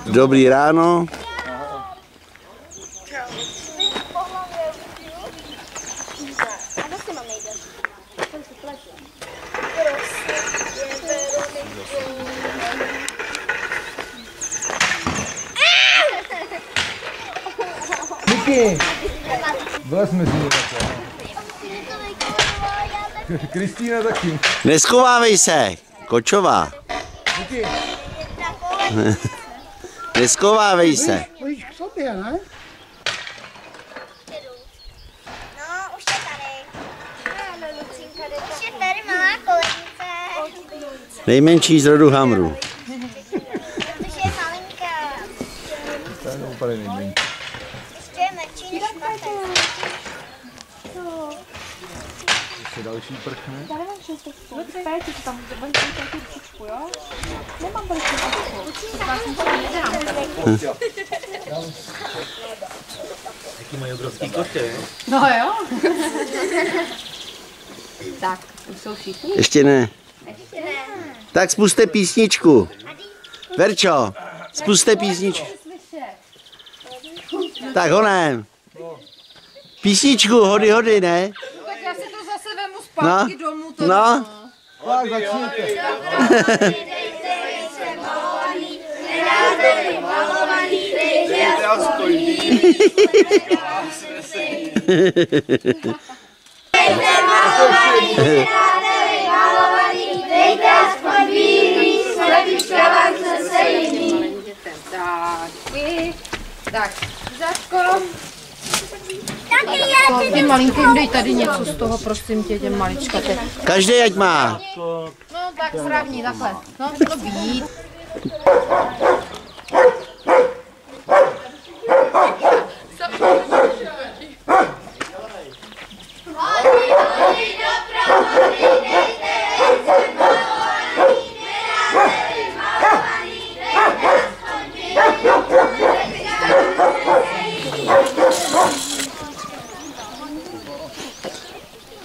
Dobrý ráno. Niky! Vylez mezi ně takhle. Kristýna taky. Neschovávej se, kočová. Niky! Neschovávej se. Pojď k sobě, ne? No, už je tady. No, Lucinka, už je tady malá kolenice. Nejmenší z rodu Hamrů. Už je malinká. To je úplně nejmenší. Ještě je menší než Matej. Ještě další prchne. Já nemám 6 textů. Péči, že tam budeš nějakou ručičku, jo? Nemám tady Jaký mají obrovský koště, jo? No jo. Tak, už jsou všichni? Ještě ne. Tak spuste písničku. Verčo, spuste písničku. Tak honem. Písničku, hody, hody, ne? Tak já si to zase vemu zpátky domů. No. Tak začněte. Tak, Záčko. Ty malinkým dej tady něco z toho, prosím tě, těm maličkatem. Každý ať má. No tak sravní, takhle. No, to být.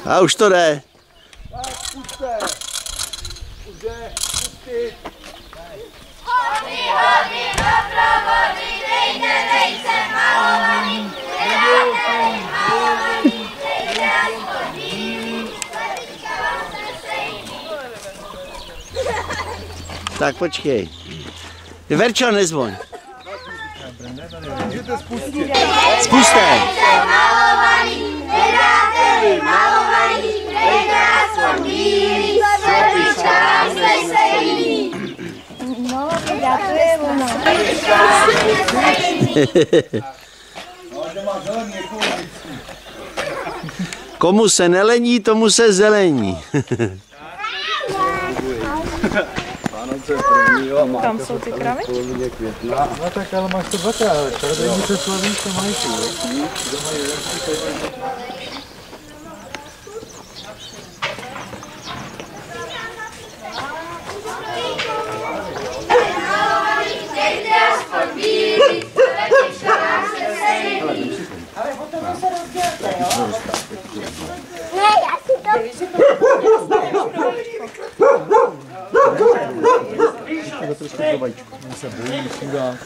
A už to jde. Hody, hody, doprovody, dejte, nejste malovaný, nedáte malovaný, dejte aspoň bílý, slepička vám se stejný. Tak počkej. Verčo, nezvoň. Můžete spustit. Spuste. Malovaný, nedáte malovaný, dejte aspoň bílý, slepička vám se stejný. No, já to je ono. Komu se nelení, tomu se zelení. Tam jsou ty kravy? No tak ale máš to dvakrát, tady se slovíčka mají tu. Ne, já si to... On se bojí, chudák.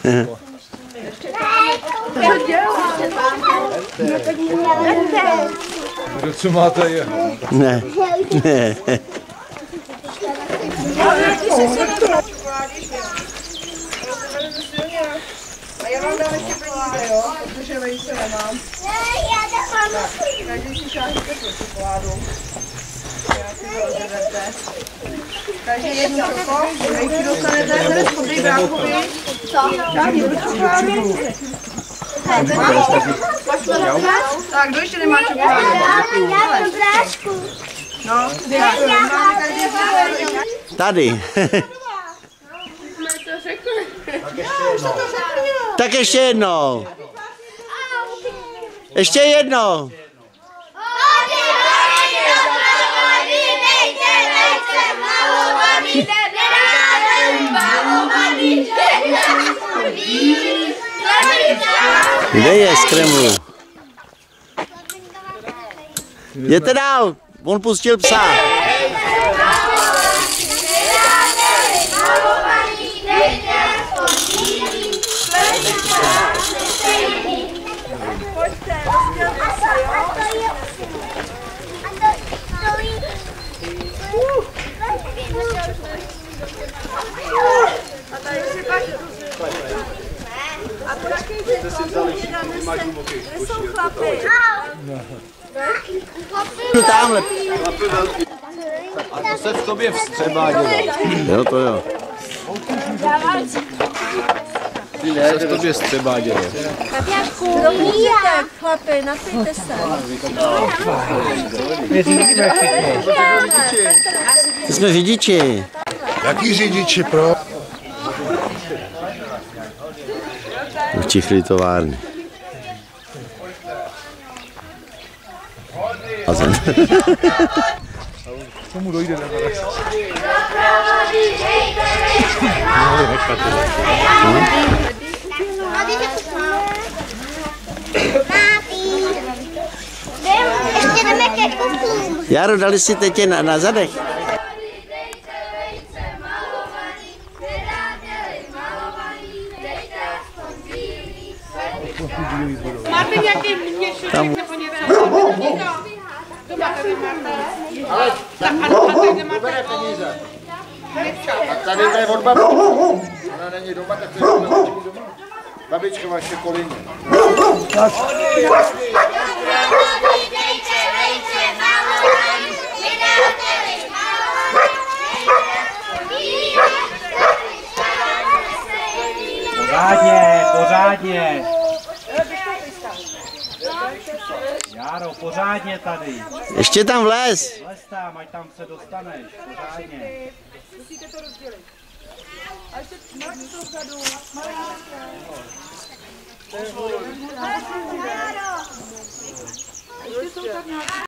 Kdo co máte jeho? Ne, ne. A já vám dám ještě peníze, jo? Protože vejce nemám. Já dávám. Takže si šáhněte pro čokoládu. Já si to rozvedete. Takže jednu čoko, vejky dostanete, tady schodej bráchovi. Šáhni do čokoládu. Tak, kdo ještě nemá čokoládu? Já mám brášku. No, Tady. Tak ještě jednou. Ještě jednou. Hody, hody, doprovody, dejte, nejste malovaný, nedáte malovaný, dejte, bílý, slepička. Kde je z Kremlu? Jděte dál, on pustil psa. Pojďte, rozdělte se, jo? A tady si pak a taky ty kde jsou chlapy? Tamhle. A to se v tobě vstřebá, dělá. Jo, to jo. Se v tobě vstřebá, dělá. Dobře, chlapi, napijte se. My jsme řidiči. Jaký řidiči, pro? Utichli továrny. A zem. Tomu dojde, nebo Ještě jdeme ke kuklům. Jaro, dali si teď na zadech. Máte nějaký měšoček nebo něco? Doma tady máte. Ale tady nemáte peníze. A tady je od babičky. Ona není doma, tak to je od babičky doma. Babička vaše kolíně. Pořádně, pořádně. Járo, pořádně tady. Ještě tam vlez. Vlez tam, ať tam se dostaneš. Pořádně. Musíte to rozdělit. A ještě máte to vzadu. Ještě jsou tam nějaké